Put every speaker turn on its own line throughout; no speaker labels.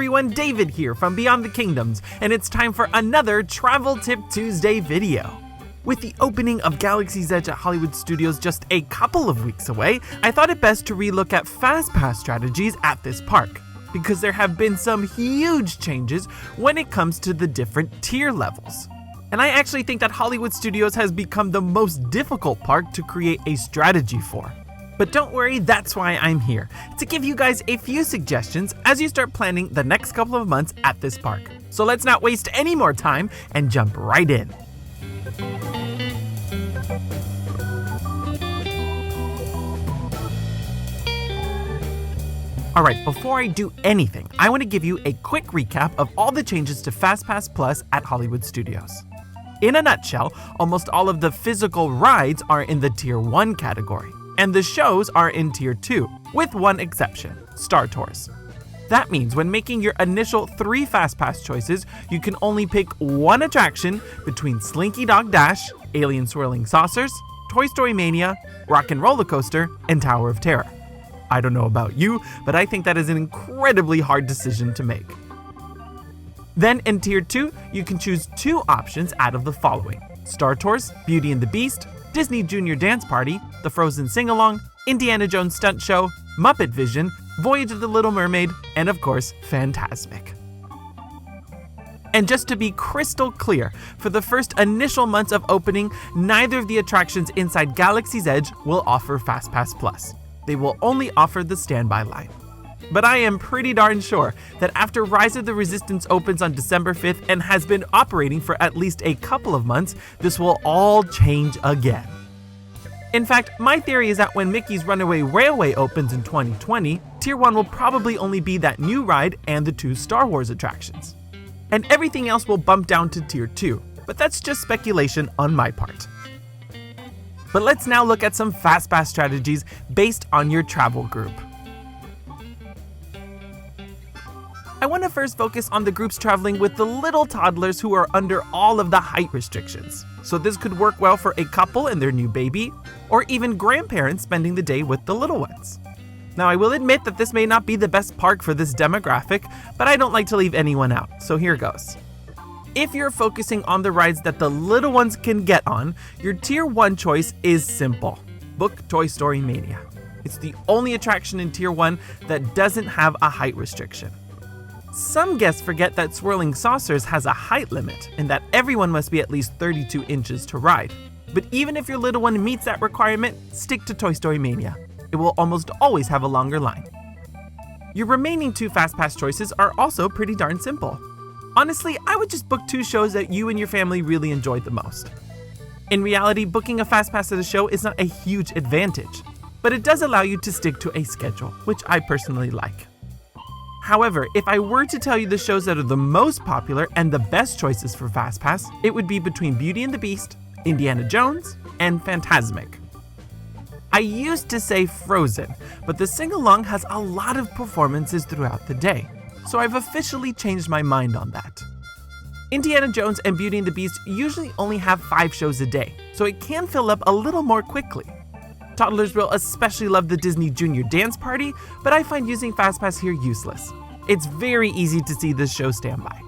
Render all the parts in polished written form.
everyone, David here from Beyond the Kingdoms, and it's time for another Travel Tip Tuesday video. With the opening of Galaxy's Edge at Hollywood Studios just a couple of weeks away, I thought it best to relook at Fastpass strategies at this park, because there have been some huge changes when it comes to the different tier levels. And I actually think that Hollywood Studios has become the most difficult park to create a strategy for. But don't worry, that's why I'm here, to give you guys a few suggestions as you start planning the next couple of months at this park. So let's not waste any more time and jump right in. Alright, before I do anything, I want to give you a quick recap of all the changes to Fastpass Plus at Hollywood Studios. In a nutshell, almost all of the physical rides are in the Tier 1 category, and the shows are in Tier 2, with one exception, Star Tours. That means when making your initial 3 Fastpass choices, you can only pick one attraction between Slinky Dog Dash, Alien Swirling Saucers, Toy Story Mania, Rock and Roller Coaster, and Tower of Terror. I don't know about you, but I think that is an incredibly hard decision to make. Then in Tier 2, you can choose 2 options out of the following: Star Tours, Beauty and the Beast, Disney Junior Dance Party, The Frozen Sing-Along, Indiana Jones Stunt Show, Muppet Vision, Voyage of the Little Mermaid, and of course, Fantasmic. And just to be crystal clear, for the first initial months of opening, neither of the attractions inside Galaxy's Edge will offer Fastpass Plus. They will only offer the standby line. But I am pretty darn sure that after Rise of the Resistance opens on December 5th and has been operating for at least a couple of months, this will all change again. In fact, my theory is that when Mickey's Runaway Railway opens in 2020, Tier 1 will probably only be that new ride and the 2 Star Wars attractions. And everything else will bump down to Tier 2, but that's just speculation on my part. But let's now look at some Fastpass strategies based on your travel group. I want to first focus on the groups traveling with the little toddlers who are under all of the height restrictions. So this could work well for a couple and their new baby, or even grandparents spending the day with the little ones. Now I will admit that this may not be the best park for this demographic, but I don't like to leave anyone out, so here goes. If you're focusing on the rides that the little ones can get on, your Tier 1 choice is simple. Book Toy Story Mania. It's the only attraction in Tier 1 that doesn't have a height restriction. Some guests forget that Swirling Saucers has a height limit and that everyone must be at least 32 inches to ride. But even if your little one meets that requirement, stick to Toy Story Mania. It will almost always have a longer line. Your remaining 2 Fastpass choices are also pretty darn simple. Honestly, I would just book 2 shows that you and your family really enjoyed the most. In reality, booking a Fastpass at a show is not a huge advantage, but it does allow you to stick to a schedule, which I personally like. However, if I were to tell you the shows that are the most popular and the best choices for Fastpass, it would be between Beauty and the Beast, Indiana Jones, and Fantasmic. I used to say Frozen, but the sing-along has a lot of performances throughout the day, so I've officially changed my mind on that. Indiana Jones and Beauty and the Beast usually only have 5 shows a day, so it can fill up a little more quickly. Toddlers will especially love the Disney Junior Dance Party, but I find using Fastpass here useless. It's very easy to see this show standby.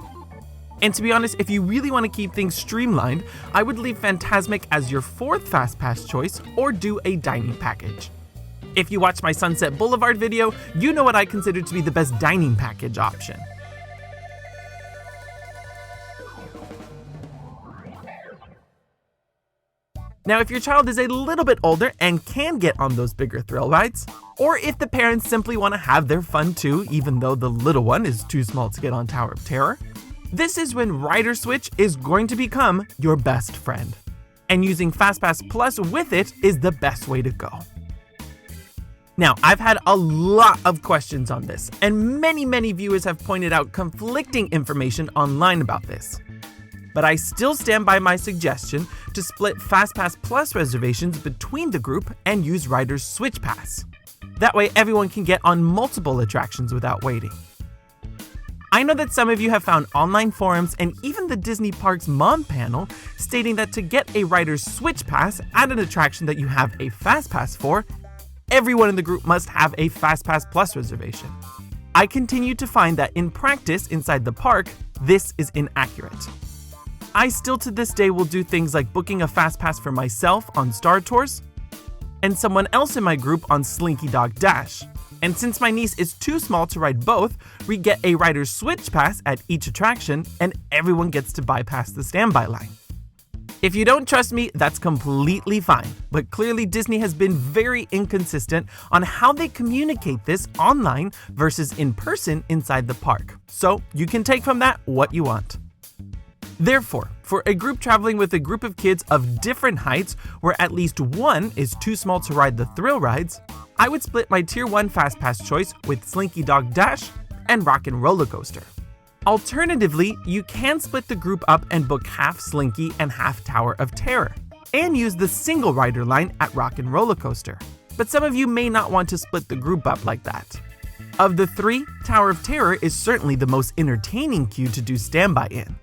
And to be honest, if you really want to keep things streamlined, I would leave Fantasmic as your 4th Fastpass choice or do a dining package. If you watch my Sunset Boulevard video, you know what I consider to be the best dining package option. Now, if your child is a little bit older and can get on those bigger thrill rides, or if the parents simply want to have their fun too, even though the little one is too small to get on Tower of Terror, this is when Rider Switch is going to become your best friend. And using Fastpass Plus with it is the best way to go. Now, I've had a lot of questions on this, and many viewers have pointed out conflicting information online about this. But I still stand by my suggestion to split Fastpass Plus reservations between the group and use Rider's Switch Pass. That way everyone can get on multiple attractions without waiting. I know that some of you have found online forums and even the Disney Parks Mom panel stating that to get a Rider's Switch Pass at an attraction that you have a Fastpass for, everyone in the group must have a Fastpass Plus reservation. I continue to find that in practice inside the park, this is inaccurate. I still to this day will do things like booking a Fastpass for myself on Star Tours and someone else in my group on Slinky Dog Dash. And since my niece is too small to ride both, we get a rider's switch pass at each attraction and everyone gets to bypass the standby line. If you don't trust me, that's completely fine, but clearly Disney has been very inconsistent on how they communicate this online versus in person inside the park. So you can take from that what you want. Therefore, for a group traveling with a group of kids of different heights where at least one is too small to ride the thrill rides, I would split my Tier 1 Fastpass choice with Slinky Dog Dash and Rockin' Roller Coaster. Alternatively, you can split the group up and book half Slinky and half Tower of Terror, and use the single rider line at Rockin' Roller Coaster. But some of you may not want to split the group up like that. Of the three, Tower of Terror is certainly the most entertaining queue to do standby in,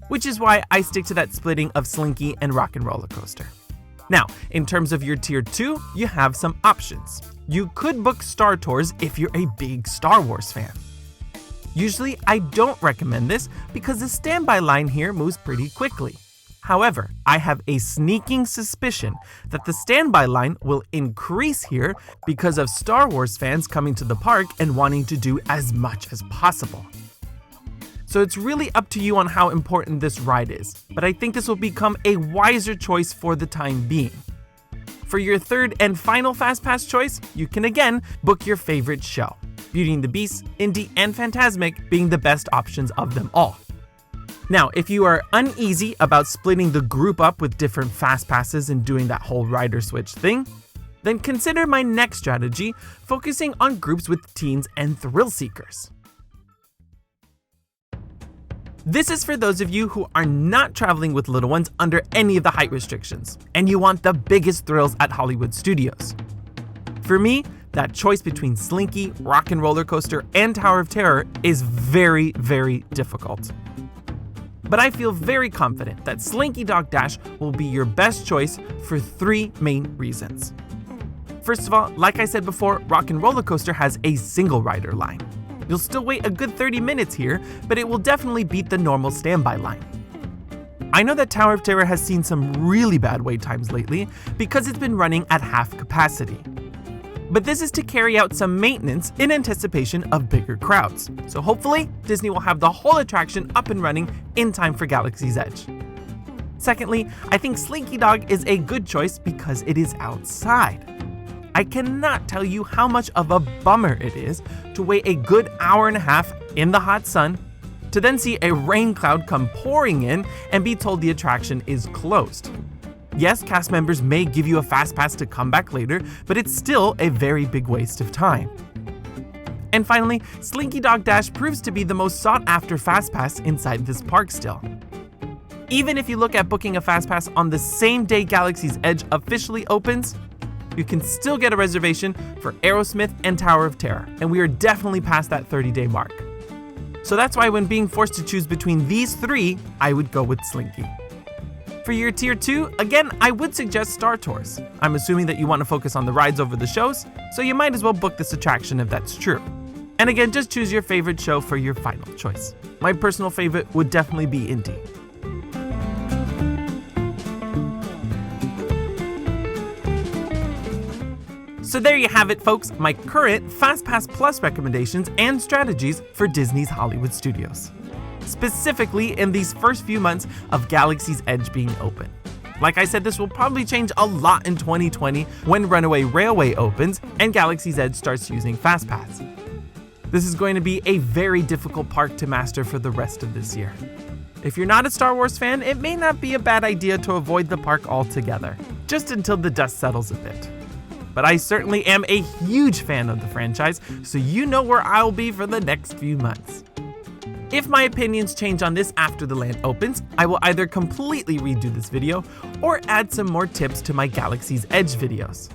which is why I stick to that splitting of Slinky and Rockin' Roller Coaster. Now, in terms of your Tier 2, you have some options. You could book Star Tours if you're a big Star Wars fan. Usually, I don't recommend this because the standby line here moves pretty quickly. However, I have a sneaking suspicion that the standby line will increase here because of Star Wars fans coming to the park and wanting to do as much as possible. So it's really up to you on how important this ride is, but I think this will become a wiser choice for the time being. For your third and final Fastpass choice, you can again book your favorite show. Beauty and the Beast, Indy, and Fantasmic being the best options of them all. Now, if you are uneasy about splitting the group up with different Fastpasses and doing that whole rider switch thing, then consider my next strategy, focusing on groups with teens and thrill seekers. This is for those of you who are not traveling with little ones under any of the height restrictions, and you want the biggest thrills at Hollywood Studios. For me, that choice between Slinky, Rockin' Roller Coaster, and Tower of Terror is very, very difficult. But I feel very confident that Slinky Dog Dash will be your best choice for three main reasons. First of all, like I said before, Rockin' Roller Coaster has a single rider line. You'll still wait a good 30 minutes here, but it will definitely beat the normal standby line. I know that Tower of Terror has seen some really bad wait times lately because it's been running at half capacity. But this is to carry out some maintenance in anticipation of bigger crowds. So hopefully, Disney will have the whole attraction up and running in time for Galaxy's Edge. Secondly, I think Slinky Dog is a good choice because it is outside. I cannot tell you how much of a bummer it is to wait a good hour and a half in the hot sun, to then see a rain cloud come pouring in and be told the attraction is closed. Yes, cast members may give you a Fastpass to come back later, but it's still a very big waste of time. And finally, Slinky Dog Dash proves to be the most sought after Fastpass inside this park still. Even if you look at booking a Fastpass on the same day Galaxy's Edge officially opens, you can still get a reservation for Aerosmith and Tower of Terror, and we are definitely past that 30-day mark. So that's why when being forced to choose between these three, I would go with Slinky. For your Tier 2, again, I would suggest Star Tours. I'm assuming that you want to focus on the rides over the shows, so you might as well book this attraction if that's true. And again, just choose your favorite show for your final choice. My personal favorite would definitely be Indy. So there you have it, folks, my current Fastpass Plus recommendations and strategies for Disney's Hollywood Studios, specifically in these first few months of Galaxy's Edge being open. Like I said, this will probably change a lot in 2020 when Runaway Railway opens and Galaxy's Edge starts using Fastpass. This is going to be a very difficult park to master for the rest of this year. If you're not a Star Wars fan, it may not be a bad idea to avoid the park altogether, just until the dust settles a bit. But I certainly am a huge fan of the franchise, so you know where I'll be for the next few months. If my opinions change on this after the land opens, I will either completely redo this video or add some more tips to my Galaxy's Edge videos.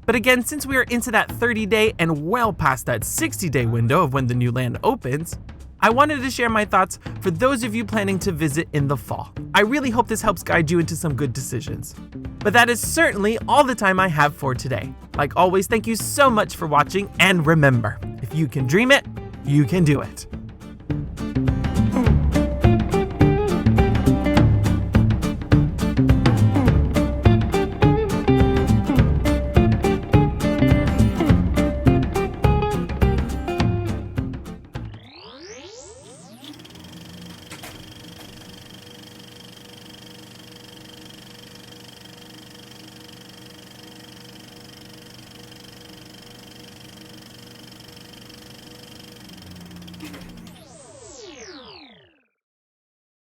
But again, since we are into that 30-day and well past that 60-day window of when the new land opens, I wanted to share my thoughts for those of you planning to visit in the fall. I really hope this helps guide you into some good decisions. But that is certainly all the time I have for today. Like always, thank you so much for watching, and remember, if you can dream it, You can do it.